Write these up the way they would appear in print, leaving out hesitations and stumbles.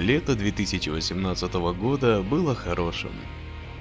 Лето 2018 года было хорошим.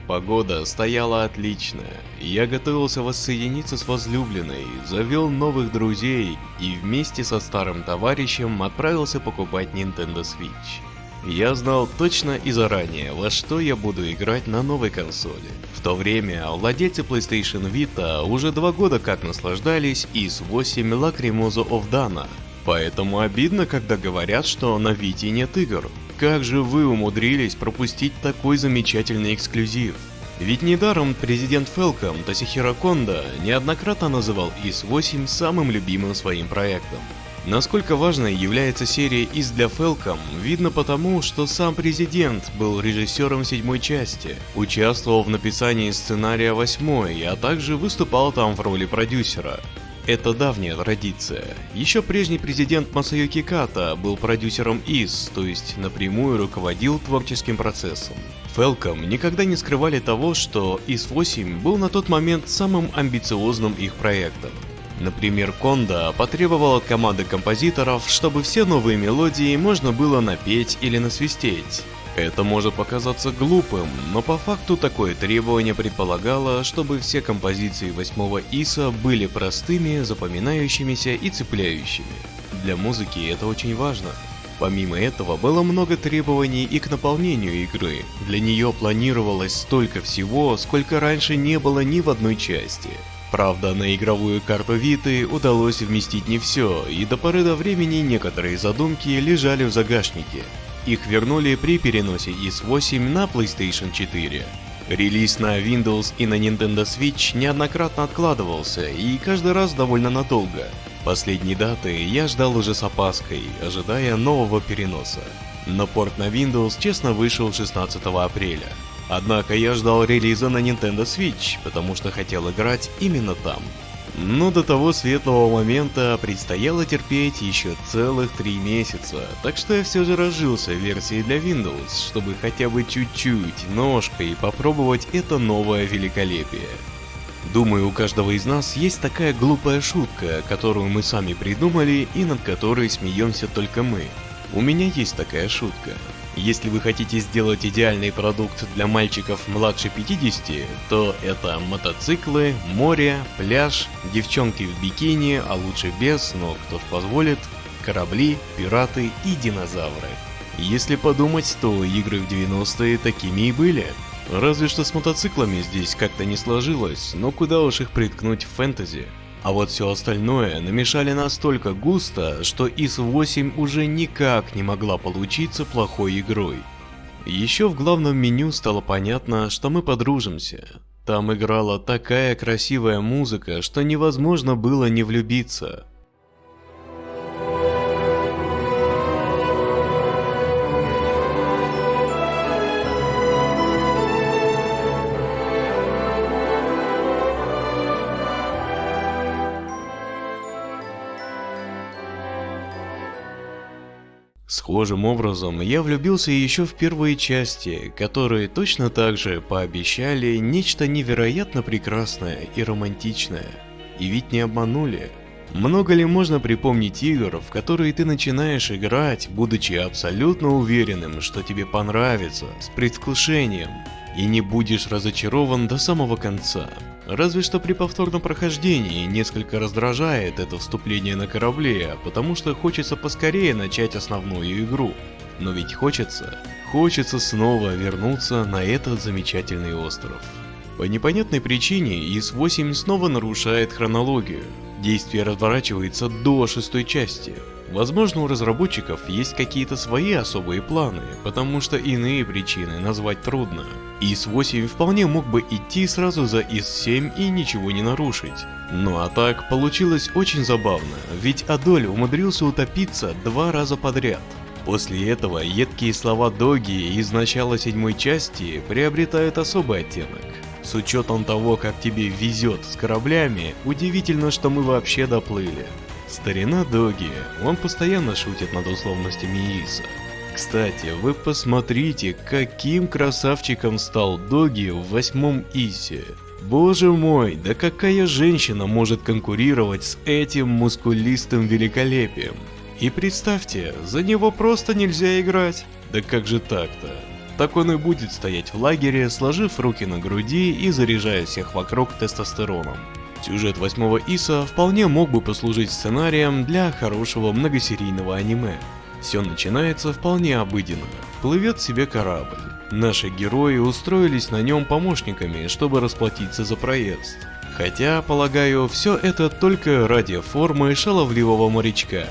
Погода стояла отличная, я готовился воссоединиться с возлюбленной, завел новых друзей и вместе со старым товарищем отправился покупать Nintendo Switch. Я знал точно и заранее, во что я буду играть на новой консоли. В то время владельцы PlayStation Vita уже 2 года как наслаждались ис-8 Lacrimosa of Dana. Поэтому обидно, когда говорят, что на Vita нет игр. Как же вы умудрились пропустить такой замечательный эксклюзив? Ведь недаром президент Falcom Тосихиро Кондо неоднократно называл ис-8 самым любимым своим проектом. Насколько важной является серия ис для Falcom, видно потому, что сам президент был режиссером 7-й части, участвовал в написании сценария 8-й, а также выступал там в роли продюсера. Это давняя традиция. Еще прежний президент Масаюки Ката был продюсером ис, то есть напрямую руководил творческим процессом. Falcom никогда не скрывали того, что ис-8 был на тот момент самым амбициозным их проектом. Например, Кондо потребовал от команды композиторов, чтобы все новые мелодии можно было напеть или насвистеть. Это может показаться глупым, но по факту такое требование предполагало, чтобы все композиции 8-го ИСа были простыми, запоминающимися и цепляющими. Для музыки это очень важно. Помимо этого было много требований и к наполнению игры. Для нее планировалось столько всего, сколько раньше не было ни в одной части. Правда, на игровую карту Виты удалось вместить не все, и до поры до времени некоторые задумки лежали в загашнике. Их вернули при переносе ис-8 на PlayStation 4. Релиз на Windows и на Nintendo Switch неоднократно откладывался, и каждый раз довольно надолго. Последней даты я ждал уже с опаской, ожидая нового переноса. Но порт на Windows честно вышел 16 апреля. Однако я ждал релиза на Nintendo Switch, потому что хотел играть именно там. Но до того светлого момента предстояло терпеть еще целых 3 месяца, так что я все же разжился версией для Windows, чтобы хотя бы чуть-чуть ножкой попробовать это новое великолепие. Думаю, у каждого из нас есть такая глупая шутка, которую мы сами придумали и над которой смеемся только мы. У меня есть такая шутка. Если вы хотите сделать идеальный продукт для мальчиков младше 50, то это мотоциклы, море, пляж, девчонки в бикини, а лучше без, но кто ж позволит, корабли, пираты и динозавры. Если подумать, то игры в 90-е такими и были. Разве что с мотоциклами здесь как-то не сложилось, но куда уж их приткнуть в фэнтези. А вот все остальное намешали настолько густо, что ис-8 уже никак не могла получиться плохой игрой. Еще в главном меню стало понятно, что мы подружимся. Там играла такая красивая музыка, что невозможно было не влюбиться. Схожим образом я влюбился еще в первые части, которые точно так же пообещали нечто невероятно прекрасное и романтичное. И ведь не обманули. Много ли можно припомнить игр, в которые ты начинаешь играть, будучи абсолютно уверенным, что тебе понравится, с предвкушением, и не будешь разочарован до самого конца. Разве что при повторном прохождении несколько раздражает это вступление на корабле, потому что хочется поскорее начать основную игру. Но ведь хочется снова вернуться на этот замечательный остров. По непонятной причине ис-8 снова нарушает хронологию. Действие разворачивается до 6-й части. Возможно, у разработчиков есть какие-то свои особые планы, потому что иные причины назвать трудно. ис-8 вполне мог бы идти сразу за ис-7 и ничего не нарушить. Ну а так получилось очень забавно, ведь Адоль умудрился утопиться 2 раза подряд. После этого едкие слова Доги из начала 7-й части приобретают особый оттенок. С учетом того, как тебе везет с кораблями, удивительно, что мы вообще доплыли. Старина Доги, он постоянно шутит над условностями ИСа. Кстати, вы посмотрите, каким красавчиком стал Доги в 8-м ИСе. Боже мой, да какая женщина может конкурировать с этим мускулистым великолепием? И представьте, за него просто нельзя играть. Да как же так-то? Так он и будет стоять в лагере, сложив руки на груди и заряжая всех вокруг тестостероном. Сюжет 8-го Иса вполне мог бы послужить сценарием для хорошего многосерийного аниме. Все начинается вполне обыденно. Плывет себе корабль. Наши герои устроились на нем помощниками, чтобы расплатиться за проезд. Хотя, полагаю, все это только ради формы шаловливого морячка.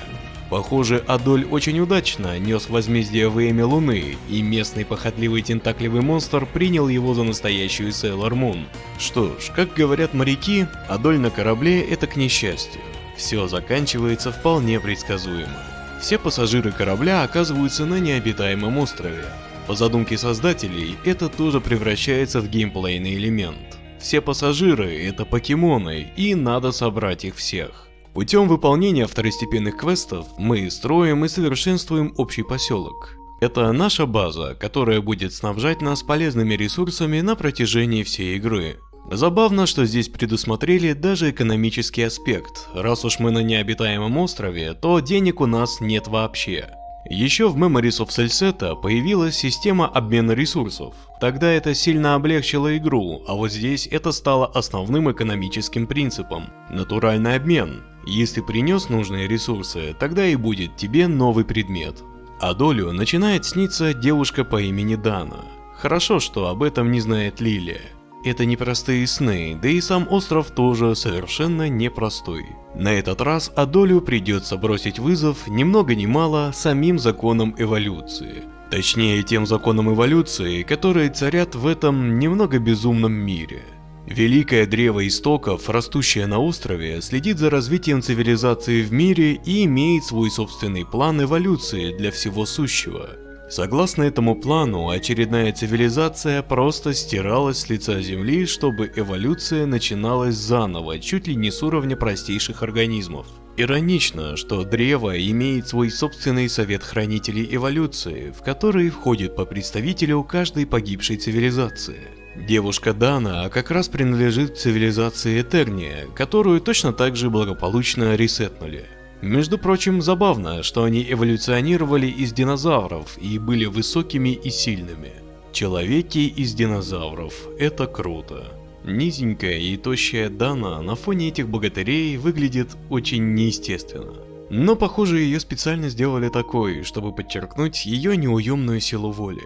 Похоже, Адоль очень удачно нес возмездие во имя Луны, и местный похотливый тентакливый монстр принял его за настоящую Сейлор Мун. Что ж, как говорят моряки, Адоль на корабле — это к несчастью. Все заканчивается вполне предсказуемо. Все пассажиры корабля оказываются на необитаемом острове. По задумке создателей, это тоже превращается в геймплейный элемент. Все пассажиры — это покемоны, и надо собрать их всех. Путем выполнения второстепенных квестов мы строим и совершенствуем общий поселок. Это наша база, которая будет снабжать нас полезными ресурсами на протяжении всей игры. Забавно, что здесь предусмотрели даже экономический аспект. Раз уж мы на необитаемом острове, то денег у нас нет вообще. Еще в Memories of Celceta появилась система обмена ресурсов. Тогда это сильно облегчило игру, а вот здесь это стало основным экономическим принципом. Натуральный обмен. Если принес нужные ресурсы, тогда и будет тебе новый предмет. Адолю начинает сниться девушка по имени Дана. Хорошо, что об этом не знает Лилия. Это непростые сны, да и сам остров тоже совершенно непростой. На этот раз Адолю придется бросить вызов ни много ни мало самим законам эволюции. Точнее, тем законам эволюции, которые царят в этом немного безумном мире. Великое древо истоков, растущее на острове, следит за развитием цивилизации в мире и имеет свой собственный план эволюции для всего сущего. Согласно этому плану, очередная цивилизация просто стиралась с лица Земли, чтобы эволюция начиналась заново, чуть ли не с уровня простейших организмов. Иронично, что древо имеет свой собственный совет хранителей эволюции, в который входит по представителю каждой погибшей цивилизации. Девушка Дана как раз принадлежит к цивилизации Этерния, которую точно так же благополучно ресетнули. Между прочим, забавно, что они эволюционировали из динозавров и были высокими и сильными. Человеки из динозавров – это круто. Низенькая и тощая Дана на фоне этих богатырей выглядит очень неестественно. Но похоже, ее специально сделали такой, чтобы подчеркнуть ее неуемную силу воли.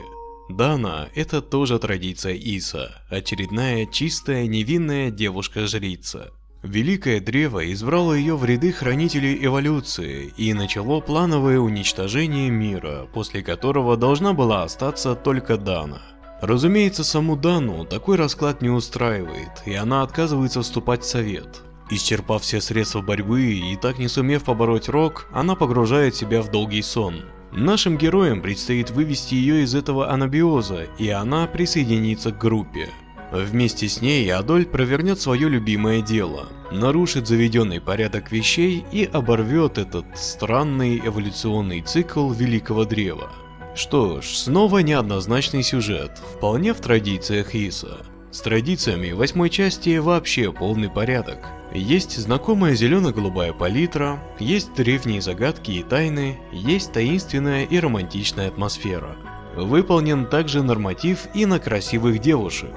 Дана – это тоже традиция Иса, очередная чистая невинная девушка-жрица. Великое древо избрало ее в ряды хранителей эволюции и начало плановое уничтожение мира, после которого должна была остаться только Дана. Разумеется, саму Дану такой расклад не устраивает, и она отказывается вступать в совет. Исчерпав все средства борьбы и так не сумев побороть Рок, она погружает себя в долгий сон. Нашим героям предстоит вывести ее из этого анабиоза, и она присоединится к группе. Вместе с ней Адоль провернет свое любимое дело, нарушит заведенный порядок вещей и оборвет этот странный эволюционный цикл Великого Древа. Что ж, снова неоднозначный сюжет, вполне в традициях Иса. С традициями 8-й части вообще полный порядок. Есть знакомая зелено-голубая палитра, есть древние загадки и тайны, есть таинственная и романтичная атмосфера. Выполнен также норматив и на красивых девушек.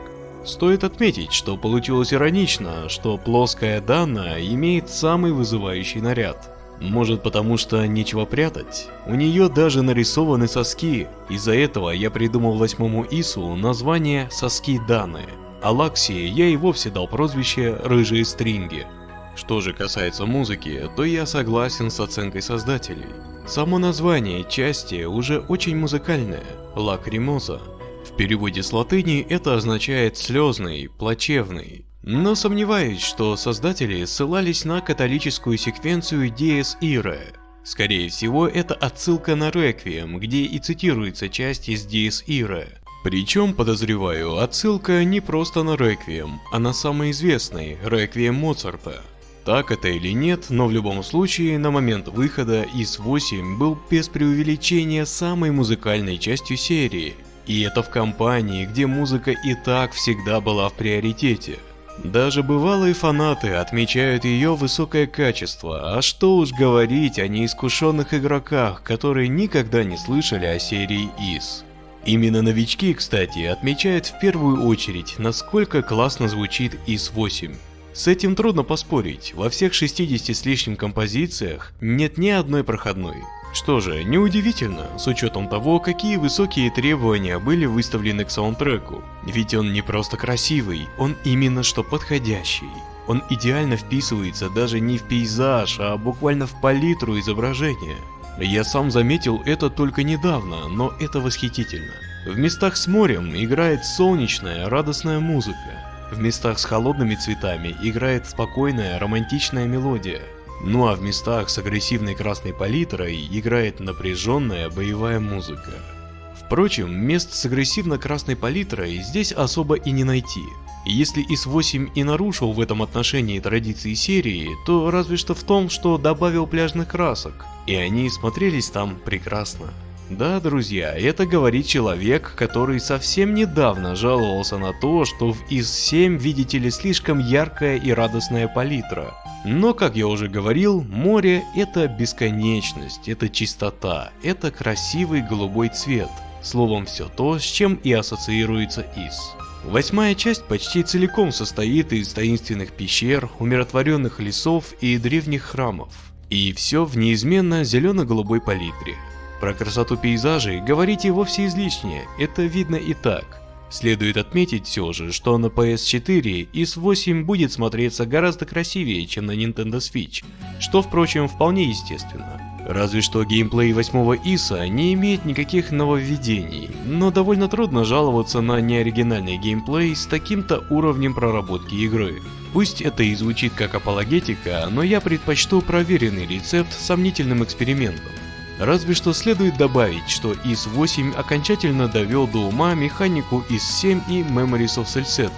Стоит отметить, что получилось иронично, что плоская Дана имеет самый вызывающий наряд. Может, потому что нечего прятать? У нее даже нарисованы соски. Из-за этого я придумал 8-му Ису название «Соски Даны». А Лаксии я и вовсе дал прозвище «Рыжие стринги». Что же касается музыки, то я согласен с оценкой создателей. Само название части уже очень музыкальное – «Лакримоза». В переводе с латыни это означает «слезный», «плачевный». Но сомневаюсь, что создатели ссылались на католическую секвенцию Dies Irae. Скорее всего, это отсылка на Реквием, где и цитируется часть из Dies Irae. Причем, подозреваю, отсылка не просто на Реквием, а на самый известный Реквием Моцарта. Так это или нет, но в любом случае, на момент выхода Ис-8 был без преувеличения самой музыкальной частью серии. И это в компании, где музыка и так всегда была в приоритете. Даже бывалые фанаты отмечают ее высокое качество, а что уж говорить о неискушенных игроках, которые никогда не слышали о серии Ys. Именно новички, кстати, отмечают в первую очередь, насколько классно звучит Ys 8. С этим трудно поспорить, во всех 60 с лишним композициях нет ни одной проходной. Что же, неудивительно, с учетом того, какие высокие требования были выставлены к саундтреку. Ведь он не просто красивый, он именно что подходящий. Он идеально вписывается даже не в пейзаж, а буквально в палитру изображения. Я сам заметил это только недавно, но это восхитительно. В местах с морем играет солнечная, радостная музыка. В местах с холодными цветами играет спокойная, романтичная мелодия. Ну а в местах с агрессивной красной палитрой играет напряженная боевая музыка. Впрочем, мест с агрессивно-красной палитрой здесь особо и не найти. Если Ys 8 и нарушил в этом отношении традиции серии, то разве что в том, что добавил пляжных красок, и они смотрелись там прекрасно. Да, друзья, это говорит человек, который совсем недавно жаловался на то, что в Ys 7, видите ли, слишком яркая и радостная палитра. Но, как я уже говорил, море — это бесконечность, это чистота, это красивый голубой цвет. Словом, все то, с чем и ассоциируется Ys. Восьмая часть почти целиком состоит из таинственных пещер, умиротворенных лесов и древних храмов. И все в неизменно зелено-голубой палитре. Про красоту пейзажей говорить и вовсе излишне, это видно и так. Следует отметить все же, что на PS4 Ys 8 будет смотреться гораздо красивее, чем на Nintendo Switch, что, впрочем, вполне естественно. Разве что геймплей 8-го Ys не имеет никаких нововведений, но довольно трудно жаловаться на неоригинальный геймплей с таким-то уровнем проработки игры. Пусть это и звучит как апологетика, но я предпочту проверенный рецепт сомнительным экспериментом. Разве что следует добавить, что Ys 8 окончательно довел до ума механику Ys 7 и Memories of Celceta.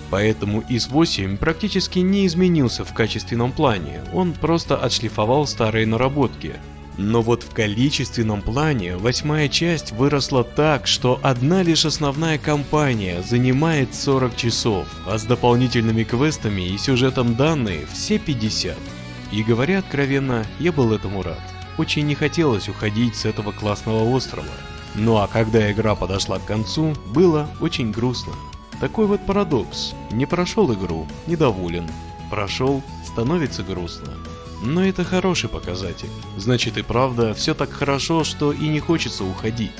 Поэтому Ys 8 практически не изменился в качественном плане, он просто отшлифовал старые наработки. Но вот в количественном плане восьмая часть выросла так, что одна лишь основная кампания занимает 40 часов, а с дополнительными квестами и сюжетом данные все 50. И говоря откровенно, я был этому рад. Очень не хотелось уходить с этого классного острова. Ну а когда игра подошла к концу, было очень грустно. Такой вот парадокс. Не прошел игру, недоволен. Прошел, становится грустно. Но это хороший показатель. Значит и правда, все так хорошо, что и не хочется уходить.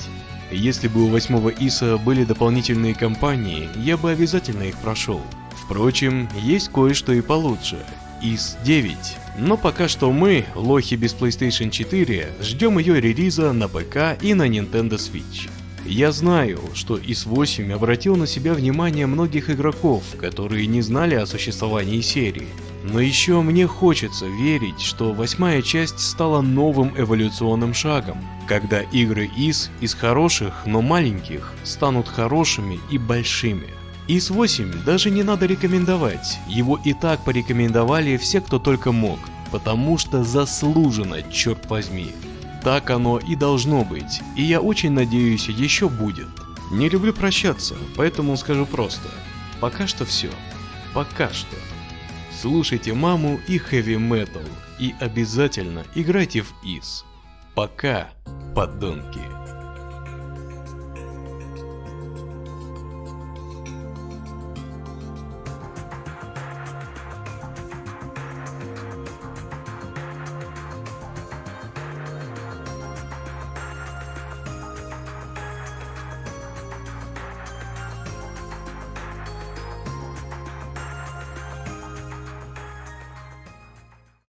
Если бы у 8-го Ys были дополнительные кампании, я бы обязательно их прошел. Впрочем, есть кое-что и получше. Ys 9. Но пока что мы, лохи без PlayStation 4, ждем ее релиза на ПК и на Nintendo Switch. Я знаю, что Ys 8 обратил на себя внимание многих игроков, которые не знали о существовании серии. Но еще мне хочется верить, что восьмая часть стала новым эволюционным шагом, когда игры Ys из хороших, но маленьких станут хорошими и большими. Ys 8 даже не надо рекомендовать, его и так порекомендовали все, кто только мог, потому что заслуженно, черт возьми. Так оно и должно быть, и я очень надеюсь, еще будет. Не люблю прощаться, поэтому скажу просто. Пока что все. Пока что. Слушайте маму и heavy metal, и обязательно играйте в Ys. Пока, подонки.